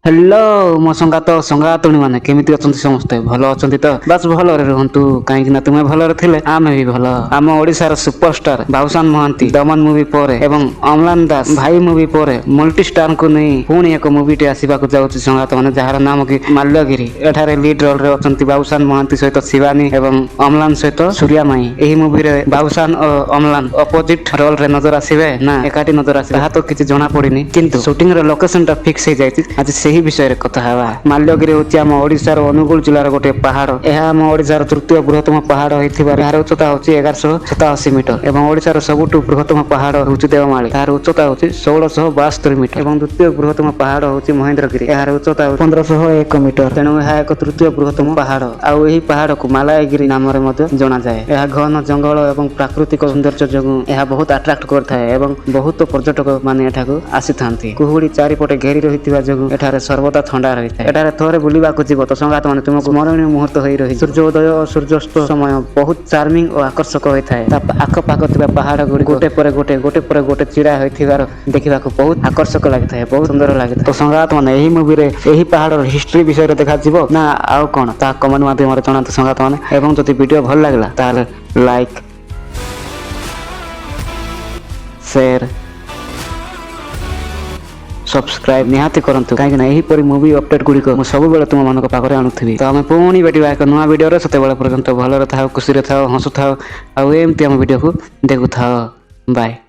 Hello मो संगातुणी मैंने केमिति अछंती समस्ते भलो अछंती तो बस भलरे रहंतु काहे कि ना तुमे भलरे थिले आमे भी भलो आम ओडिसार सुपरस्टार बाबूशान महांती दमन मूवी परे एवं अमलान दास भाई मूवी परे मल्टी स्टार को नहीं पुणी एक मूवीटे आसीबाकू जाउछि संगात माने जहार नाम कि माल्यगिरी एठारे लीड रोल रे अछंती बाबूशान महांती सहित शिवानी एवं अमलान सहित सूर्यामाई एही मूवी रे बाबूशान और अमलान अपोजिट रोल रे नजर आसीबे ना एकाठी नजर आसीबे ताहा तो किछि जणा पड़िनी किंतु शूटिंग रे लोकेशन टा फिक्स हो जायछि आज ସେହି ବିଷୟରେ କଥା ହେବା। ମାଲ୍ୟଗିରି ହେଉଛି ଆମ ଓଡ଼ିଶାର ଅନୁଗୁଳ ଜିଲ୍ଲାର ଗୋଟିଏ ପାହାଡ଼। ଏହା ଆମ ଓଡ଼ିଶାର ତୃତୀୟ ବୃହତ୍ତମ ପାହାଡ଼ ହୋଇଥିବାରୁ ଏହାର ଉଚ୍ଚତା ହେଉଛି 1187 ମିଟର ଏବଂ ଓଡ଼ିଶାର ସବୁଠୁ ବୃହତ୍ତମ ପାହାଡ଼ ହେଉଛି ଦେଓମାଳି। ଏହାର ଉଚ୍ଚତା ହେଉଛି 1672 ମିଟର ଏବଂ ଦ୍ୱିତୀୟ ବୃହତ୍ତମ ପାହାଡ଼ ହେଉଛି ମହେନ୍ଦ୍ରଗିରି। ଏହାର ଉଚ୍ଚତା 1501 ମିଟର। ତେଣୁ ଏହା ଏକ ତୃତୀୟ ବୃହତ୍ତମ ପାହାଡ଼। ଆଉ ଏହି ପାହାଡ଼କୁ ମାଲାୟଗିରି ନାମରେ ମଧ୍ୟ ଜଣାଯାଏ। ଏହା ଘନ ଜଙ୍ଗଲ ଏବଂ ପ୍ରାକୃତିକ ସୌନ୍ଦର୍ଯ୍ୟ ଯୋଗୁଁ ଏହା ବହୁତ ଆଟ୍ରାକ୍ଟ କରିଥାଏ ଏବଂ ବହୁତ ପର୍ଯ୍ୟଟକ ମାନେ ଏଠାକୁ ଆସିଥାନ୍ତି। କୁହୁଡ଼ି ଚାରିପଟେ ଘେରି ରହିଥିବା ଯୋଗୁଁ ଏଠାରେ ସର୍ବଦା ଥଣ୍ଡା ରହିଥାଏ। ଏଠାରେ ଥରେ ବୁଲିବାକୁ ଯିବ ତ ସଂଗାତ ମାନେ ତୁମକୁ ସ୍ମରଣୀୟ ମୁହୂର୍ତ୍ତ ହୋଇ ରହି ସୂର୍ଯ୍ୟୋଦୟ ଓ ସୂର୍ଯ୍ୟାସ୍ତ ସମୟ ବହୁତ ଚାର୍ମିଂ ଓ ଆକର୍ଷକ ହୋଇଥାଏ। ତା ଆଖପାଖ ଥିବା ପାହାଡ଼ ଗୁଡ଼ିକ ଗୋଟେ ପରେ ଗୋଟେ ଚିରା ହୋଇଥିବାର ଦେଖିବାକୁ ବହୁତ ଆକର୍ଷକ ଲାଗିଥାଏ, ବହୁତ ସୁନ୍ଦର ଲାଗିଥାଏ। ତ ସଂଗାତ ମାନେ ଏହି ମୁଭିରେ ଏହି ପାହାଡ଼ର ହିଷ୍ଟ୍ରି ବିଷୟରେ ଦେଖାଯିବ ନା ଆଉ କ'ଣ ତାହା କମେଣ୍ଟ ମାଧ୍ୟମରେ ଜଣାନ୍ତୁ ସଂଗାତ ମାନେ। ଏବଂ ଯଦି ଭିଡ଼ିଓ ଭଲ ଲାଗିଲା ତାହେଲେ ଲାଇକ୍ ସେୟାର सब्सक्राइब निहाती करंतु काहे ना एहीपरि मूवी अपडेट गुड़िक मु सबुबेले तुम मानक पाखरे आणुथिबी। तो आमे पुणी भेटिबा एक नुआ वीडियो रे सेतेबेले पर्यंत भलरे थाओ, खुशी रे थाओ, हंसु थाओ आ एमती हम वीडियो को देखु थाओ। बाय।